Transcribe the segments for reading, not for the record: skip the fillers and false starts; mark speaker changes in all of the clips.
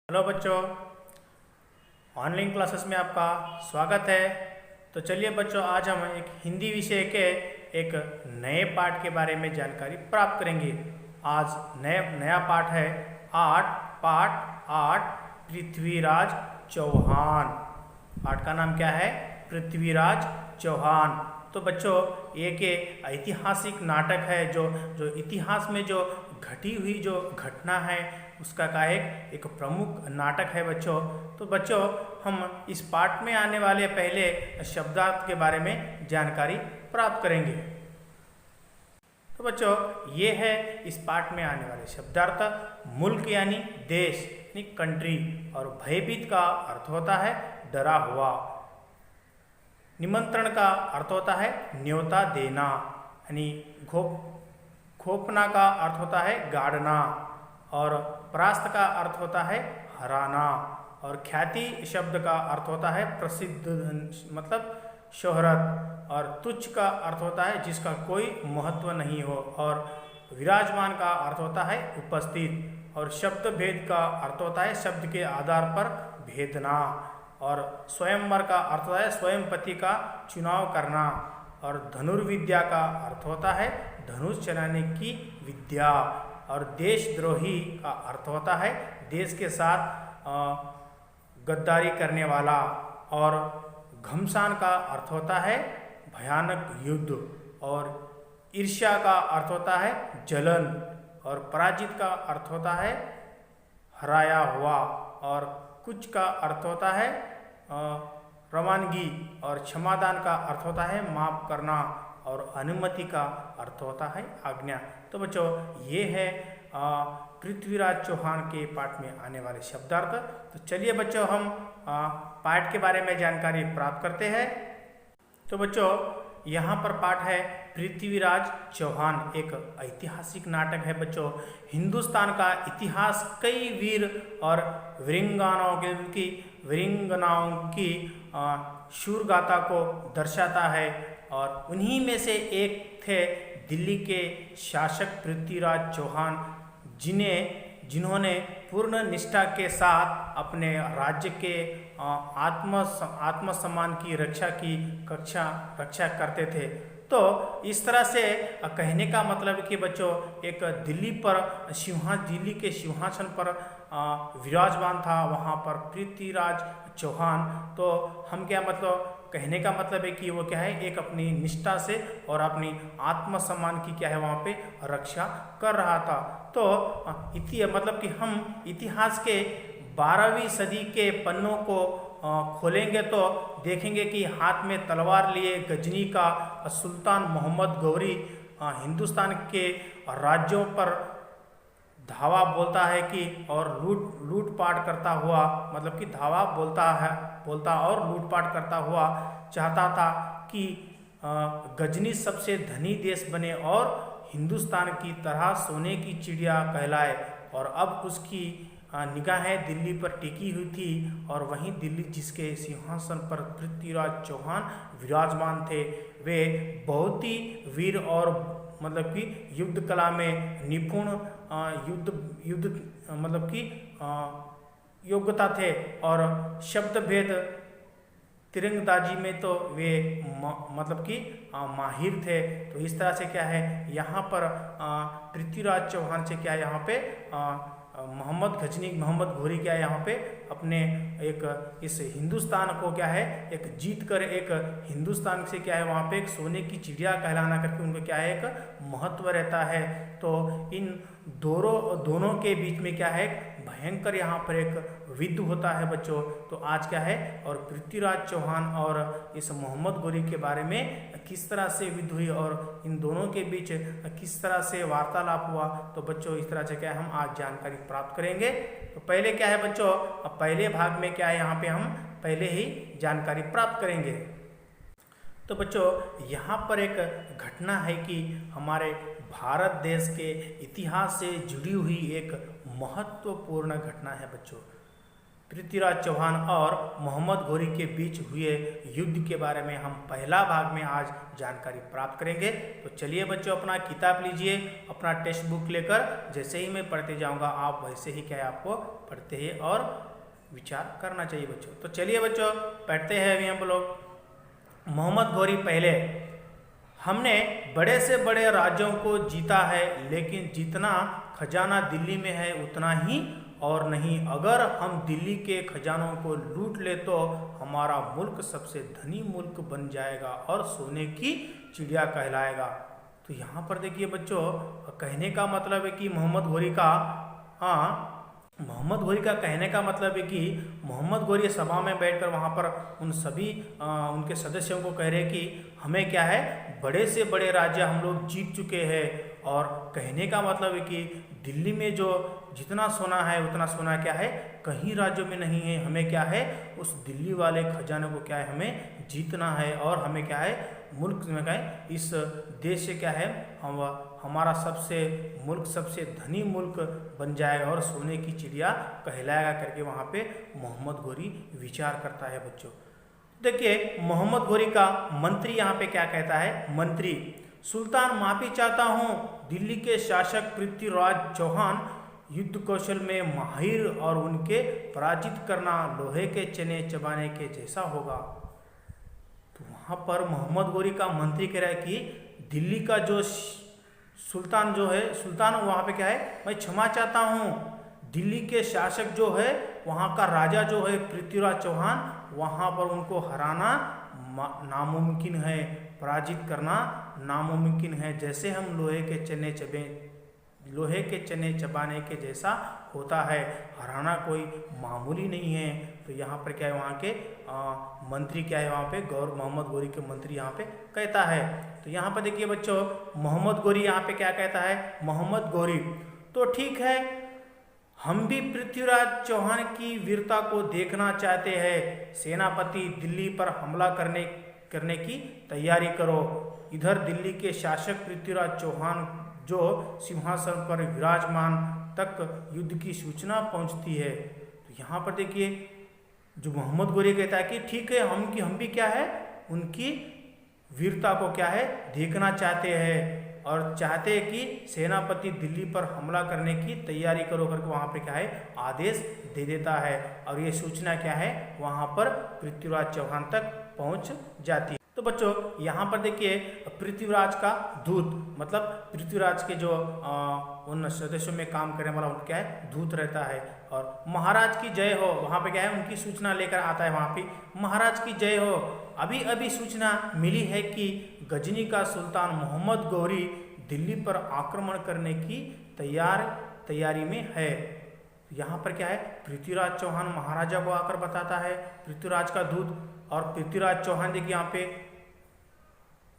Speaker 1: Hello बच्चों, online classes में आपका स्वागत है। तो चलिए बच्चों, आज हम एक हिंदी विषय के एक नए पाठ के बारे में जानकारी प्राप्त करेंगे। आज नया पाठ है पाठ 8 पृथ्वीराज चौहान। पाठ का नाम क्या है? पृथ्वीराज चौहान। तो बच्चों, एक ऐतिहासिक नाटक है जो इतिहास में जो घटी हुई जो घटना है उसका का एक प्रमुख नाटक है बच्चों। तो बच्चों, हम इस पाठ में आने वाले पहले शब्दार्थ के बारे में जानकारी प्राप्त करेंगे। तो बच्चों, ये है इस पाठ में आने वाले शब्दार्थ। मुल्क यानी देश यानी कंट्री, और भयभीत का अर्थ होता है डरा हुआ। निमंत्रण का अर्थ होता है न्योता देना, यानी खोपना का अर्थ होता है गाड़ना, और परास्त का अर्थ होता है हराना, और ख्याति शब्द का अर्थ होता है प्रसिद्ध मतलब शोहरत, और तुच्छ का अर्थ होता है जिसका कोई महत्व नहीं हो, और विराजमान का अर्थ होता है उपस्थित, और शब्द भेद का अर्थ होता है शब्द के आधार पर भेदना, और स्वयंवर का अर्थ होता है स्वयं पति का चुनाव करना, और धनुर्विद्या का अर्थ होता है धनुष चलाने की विद्या, और देशद्रोही का अर्थ होता है देश के साथ गद्दारी करने वाला, और घमसान का अर्थ होता है भयानक युद्ध, और ईर्ष्या का अर्थ होता है जलन, और पराजित का अर्थ होता है हराया हुआ, और कुछ का अर्थ होता है रवानगी, और क्षमादान का अर्थ होता है माफ करना, और अनुमति का अर्थ होता है आज्ञा। तो बच्चों, ये है पृथ्वीराज चौहान के पाठ में आने वाले शब्दार्थ। तो चलिए बच्चों, हम पाठ के बारे में जानकारी प्राप्त करते हैं। तो बच्चों, यहाँ पर पाठ है पृथ्वीराज चौहान। एक ऐतिहासिक नाटक है बच्चों। हिंदुस्तान का इतिहास कई वीर और वीरांगनाओं की शूरगाथा को दर्शाता है, और उन्हीं में से एक थे दिल्ली के शासक पृथ्वीराज चौहान, जिन्होंने पूर्ण निष्ठा के साथ अपने राज्य के आत्मसम्मान की रक्षा करते थे। तो इस तरह से कहने का मतलब है कि बच्चों, एक दिल्ली के सिंहासन पर विराजमान था वहाँ पर पृथ्वीराज चौहान। तो हम क्या मतलब कहने का मतलब है कि वो क्या है, एक अपनी निष्ठा से और अपनी आत्मसम्मान की क्या है वहाँ पे रक्षा कर रहा था। तो मतलब कि हम इतिहास के 12वीं सदी के पन्नों को खोलेंगे तो देखेंगे कि हाथ में तलवार लिए गजनी का सुल्तान मोहम्मद गौरी हिंदुस्तान के राज्यों पर धावा बोलता है कि और लूटपाट करता हुआ, मतलब कि धावा बोलता और लूटपाट करता हुआ चाहता था कि गजनी सबसे धनी देश बने और हिंदुस्तान की तरह सोने की चिड़िया कहलाए। और अब उसकी निगाहें दिल्ली पर टिकी हुई थी, और वहीं दिल्ली जिसके सिंहासन पर पृथ्वीराज चौहान विराजमान थे, वे बहुत ही वीर और मतलब कि युद्ध कला में निपुण युद्ध मतलब कि योग्यता थे, और शब्द भेद तिरंगबाजी में तो वे मतलब कि माहिर थे। तो इस तरह से क्या है यहाँ पर पृथ्वीराज चौहान से क्या यहाँ पे मोहम्मद घोरी क्या यहाँ पे अपने एक इस हिंदुस्तान को क्या है एक जीत कर एक हिंदुस्तान से क्या है वहाँ पे एक सोने की चिड़िया कहलाना करके उनको क्या है एक महत्व रहता है। तो इन दोनों के बीच में क्या है भयंकर यहाँ पर एक युद्ध होता है बच्चों। तो आज क्या है और पृथ्वीराज चौहान और इस मोहम्मद घोरी के बारे में किस तरह से युद्ध हुई और इन दोनों के बीच किस तरह से वार्तालाप हुआ, तो बच्चों इस तरह से क्या है हम आज जानकारी प्राप्त करेंगे। तो पहले क्या है बच्चों, अब पहले भाग में क्या है यहाँ पे हम पहले ही जानकारी प्राप्त करेंगे। तो बच्चों, यहाँ पर एक घटना है कि हमारे भारत देश के इतिहास से जुड़ी हुई एक महत्वपूर्ण घटना है बच्चों। पृथ्वीराज चौहान और मोहम्मद घोरी के बीच हुए युद्ध के बारे में हम पहला भाग में आज जानकारी प्राप्त करेंगे। तो चलिए बच्चों, अपना किताब लीजिए, अपना टेक्स्ट बुक लेकर, जैसे ही मैं पढ़ते जाऊंगा आप वैसे ही क्या है आपको पढ़ते हैं और विचार करना चाहिए बच्चों। तो चलिए बच्चों पढ़ते हैं अभी हम लोग। मोहम्मद घोरी पहले, हमने बड़े से बड़े राज्यों को जीता है, लेकिन जितना खजाना दिल्ली में है उतना ही और नहीं। अगर हम दिल्ली के खजानों को लूट ले तो हमारा मुल्क सबसे धनी मुल्क बन जाएगा और सोने की चिड़िया कहलाएगा। तो यहाँ पर देखिए बच्चों, कहने का मतलब है कि मोहम्मद घोरी का कहने का मतलब है कि मोहम्मद घोरी सभा में बैठकर वहाँ पर उन सभी उनके सदस्यों को कह रहे कि हमें क्या है, बड़े से बड़े राज्य हम लोग जीत चुके हैं। और कहने का मतलब है कि दिल्ली में जो जितना सोना है उतना सोना क्या है कहीं राज्यों में नहीं है। हमें क्या है, उस दिल्ली वाले खजाने को क्या है हमें जीतना है और हमें क्या है मुल्क में क्या है, इस देश से क्या है हमारा मुल्क सबसे धनी मुल्क बन जाएगा और सोने की चिड़िया कहलाएगा करके वहाँ पे मोहम्मद घोरी विचार करता है बच्चों। देखिए मोहम्मद घोरी का मंत्री यहाँ पे क्या कहता है। मंत्री, सुल्तान माफी चाहता हूँ, दिल्ली के शासक पृथ्वीराज चौहान युद्ध कौशल में माहिर और उनके पराजित करना लोहे के चने चबाने के जैसा होगा। तो वहाँ पर मोहम्मद घोरी का मंत्री कह रहा है कि दिल्ली का जो सुल्तान वहाँ पे क्या है, मैं क्षमा चाहता हूँ, दिल्ली के शासक जो है वहाँ का राजा जो है पृथ्वीराज चौहान, वहाँ पर उनको हराना नामुमकिन है, पराजित करना नामुमकिन है। जैसे हम लोहे के चने चबाने के जैसा होता है, हराना कोई मामूली नहीं है। तो यहाँ पर क्या है, वहाँ के मंत्री क्या है, वहाँ पे मोहम्मद घोरी के मंत्री यहाँ पे कहता है। तो यहाँ पर देखिए बच्चों, मोहम्मद घोरी यहाँ पे क्या कहता है। मोहम्मद घोरी, तो ठीक है, हम भी पृथ्वीराज चौहान की वीरता को देखना चाहते हैं। सेनापति, दिल्ली पर हमला करने की तैयारी करो। इधर दिल्ली के शासक पृथ्वीराज चौहान जो सिंहासन पर विराजमान तक युद्ध की सूचना पहुंचती है। तो यहाँ पर देखिए जो मोहम्मद घोरी कहता है कि ठीक है, हम भी क्या है उनकी वीरता को क्या है देखना चाहते हैं और चाहते हैं कि सेनापति दिल्ली पर हमला करने की तैयारी करो करके वहाँ पे क्या है आदेश दे देता है। और ये सूचना क्या है वहाँ पर पृथ्वीराज चौहान तक पहुँच जाती है। तो बच्चों यहाँ पर देखिए पृथ्वीराज का दूत, मतलब पृथ्वीराज के जो उन सदस्यों में काम करने वाला उनका क्या है दूत रहता है। और महाराज की जय हो, वहाँ पे क्या है उनकी सूचना लेकर आता है। वहाँ पे महाराज की जय हो, अभी अभी सूचना मिली है कि गजनी का सुल्तान मोहम्मद घोरी दिल्ली पर आक्रमण करने की तैयारी में है। यहाँ पर क्या है, पृथ्वीराज चौहान महाराजा को आकर बताता है, पृथ्वीराज का दूत। और पृथ्वीराज चौहान देखिए यहाँ पे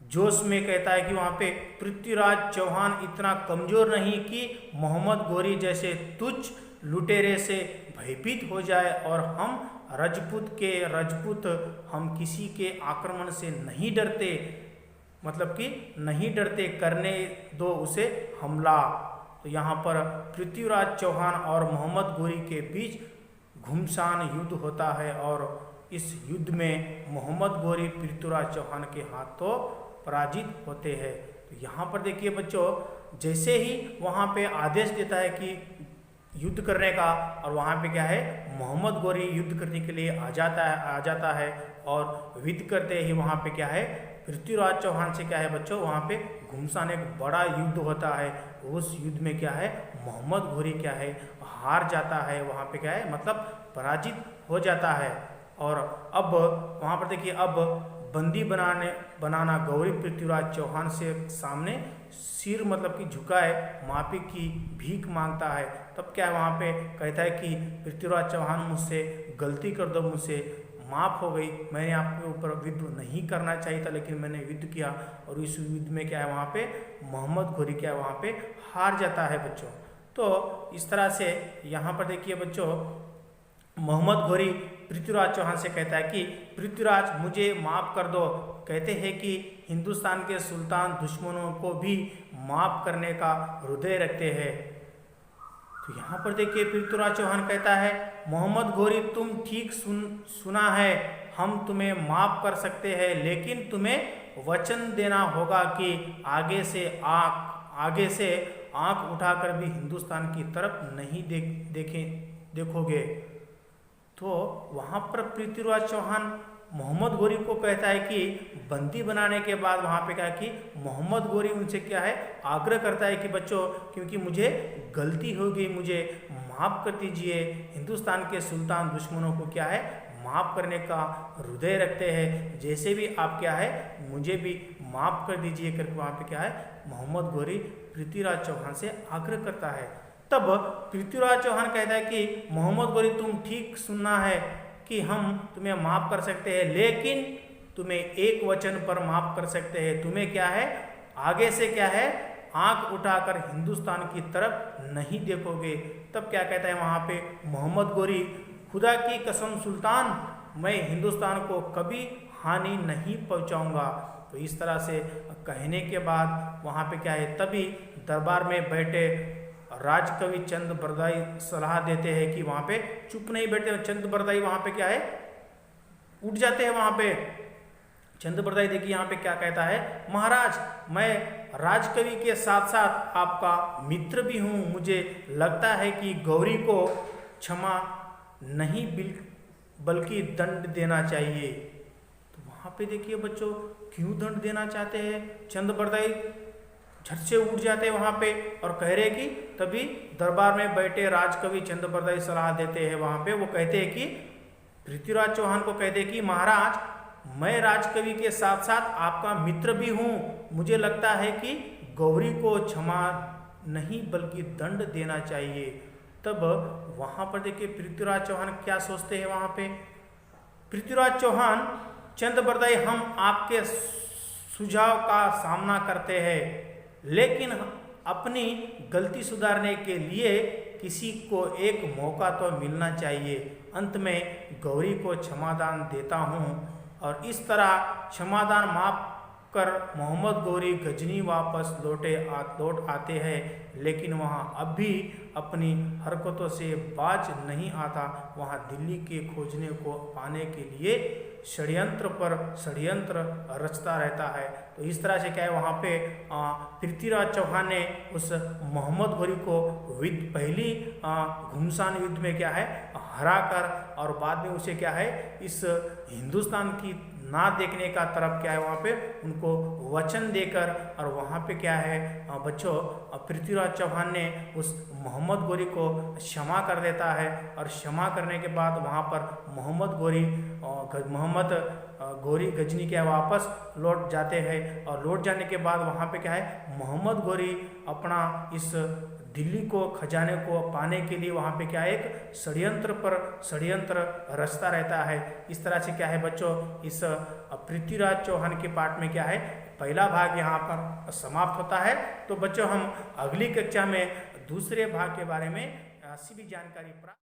Speaker 1: जोश में कहता है कि वहाँ पे पृथ्वीराज चौहान इतना कमजोर नहीं कि मोहम्मद घोरी जैसे तुच्छ लुटेरे से भयभीत हो जाए, और हम राजपूत हम किसी के आक्रमण से नहीं डरते, मतलब कि नहीं डरते, करने दो उसे हमला। तो यहाँ पर पृथ्वीराज चौहान और मोहम्मद घोरी के बीच घमासान युद्ध होता है और इस युद्ध में मोहम्मद घोरी पृथ्वीराज चौहान के हाथों पराजित होते हैं। तो यहाँ पर देखिए बच्चों, जैसे ही वहाँ पे आदेश देता है कि युद्ध करने का, और वहाँ पे क्या है मोहम्मद घोरी युद्ध करने के लिए आ जाता है और युद्ध करते ही वहाँ पे क्या है पृथ्वीराज चौहान से क्या है बच्चों वहाँ पे घमासान एक बड़ा युद्ध होता है। उस युद्ध में क्या है मोहम्मद घोरी क्या है हार जाता है, वहाँ पे क्या है मतलब पराजित हो जाता है। और अब वहाँ पर देखिए अब बंदी बनाना गौरी पृथ्वीराज चौहान से सामने सिर मतलब कि झुकाए माफी की भीख मांगता है। तब क्या है वहाँ पे कहता है कि पृथ्वीराज चौहान मुझसे गलती कर दो, मुझसे माफ़ हो गई, मैंने आपके ऊपर युद्ध नहीं करना चाहिए था लेकिन मैंने युद्ध किया। और इस युद्ध में क्या है वहाँ पे मोहम्मद घोरी क्या है वहाँ पे हार जाता है बच्चों। तो इस तरह से यहाँ पर देखिए बच्चों मोहम्मद घोरी पृथ्वीराज चौहान से कहता है कि पृथ्वीराज मुझे माफ़ कर दो। कहते हैं कि हिंदुस्तान के सुल्तान दुश्मनों को भी माफ़ करने का हृदय रखते हैं। तो यहाँ पर देखिए पृथ्वीराज चौहान कहता है मोहम्मद घोरी तुम ठीक सुना है, हम तुम्हें माफ कर सकते हैं, लेकिन तुम्हें वचन देना होगा कि आगे से आंख उठाकर भी हिंदुस्तान की तरफ नहीं देखोगे। तो वहाँ पर पृथ्वीराज चौहान मोहम्मद घोरी को कहता है कि बंदी बनाने के बाद वहाँ पे क्या है कि मोहम्मद घोरी उनसे क्या है आग्रह करता है कि बच्चों क्योंकि मुझे गलती हो गई, मुझे माफ़ कर दीजिए। हिंदुस्तान के सुल्तान दुश्मनों को क्या है माफ़ करने का हृदय रखते हैं, जैसे भी आप क्या है मुझे भी माफ़ कर दीजिए करके वहाँ पे क्या है मोहम्मद घोरी पृथ्वीराज चौहान से आग्रह करता है। तब पृथ्वीराज चौहान कहता है कि मोहम्मद घोरी तुम ठीक सुनना है कि हम तुम्हें माफ़ कर सकते हैं, लेकिन तुम्हें एक वचन पर माफ़ कर सकते हैं, तुम्हें क्या है आगे से क्या है आंख उठाकर हिंदुस्तान की तरफ नहीं देखोगे। तब क्या कहता है वहाँ पे मोहम्मद घोरी, खुदा की कसम सुल्तान, मैं हिंदुस्तान को कभी हानि नहीं पहुँचाऊँगा। तो इस तरह से कहने के बाद वहाँ पे क्या है तभी दरबार में बैठे राजकवि चंद बरदाई सलाह देते हैं कि वहाँ पे चुप नहीं बैठे। चंद बरदाई वहाँ पे क्या है उठ जाते हैं। वहाँ पे चंद बरदाई देखिए यहाँ पे क्या कहता है, महाराज मैं राजकवि के साथ साथ आपका मित्र भी हूँ, मुझे लगता है कि गौरी को क्षमा नहीं बल्कि दंड देना चाहिए। तो वहाँ पे देखिए बच्चों क्यों दंड देना चाहते हैं, चंद बरदाई झट से उठ जाते हैं वहाँ पे और कह रहे कि तभी दरबार में बैठे राजकवि चंद बरदाई सलाह देते हैं। वहाँ पे वो कहते हैं कि पृथ्वीराज चौहान को कहते हैं कि महाराज मैं राजकवि के साथ साथ आपका मित्र भी हूँ, मुझे लगता है कि गौरी को क्षमा नहीं बल्कि दंड देना चाहिए। तब वहाँ पर देखिए पृथ्वीराज चौहान क्या सोचते हैं। वहाँ पे पृथ्वीराज चौहान चंद बरदाई हम आपके सुझाव का सामना करते हैं, लेकिन अपनी गलती सुधारने के लिए किसी को एक मौका तो मिलना चाहिए। अंत में गौरी को क्षमादान देता हूँ। और इस तरह क्षमादान माफ कर मोहम्मद घोरी गजनी वापस लौट आते हैं, लेकिन वहाँ अब भी अपनी हरकतों से बाज नहीं आता। वहाँ दिल्ली के खोजने को पाने के लिए षड्यंत्र पर षड्यंत्र रचता रहता है। तो इस तरह से क्या है वहाँ पे पृथ्वीराज चौहान ने उस मोहम्मद घोरी को पहली घुमसान युद्ध में क्या है हरा कर और बाद में उसे क्या है इस हिंदुस्तान की ना देखने का तरफ क्या है वहाँ पे उनको वचन देकर और वहाँ पे क्या है बच्चों पृथ्वीराज चौहान ने उस मोहम्मद घोरी को क्षमा कर देता है। और क्षमा करने के बाद वहाँ पर मोहम्मद घोरी गजनी क्या वापस लौट जाते हैं। और लौट जाने के बाद वहाँ पे क्या है मोहम्मद घोरी अपना इस दिल्ली को खजाने को पाने के लिए वहाँ पे क्या एक षड्यंत्र पर षड्यंत्र रचता रहता है। इस तरह से क्या है बच्चों इस पृथ्वीराज चौहान के पाठ में क्या है पहला भाग यहाँ पर समाप्त होता है। तो बच्चों हम अगली कक्षा में दूसरे भाग के बारे में भी जानकारी प्राप्त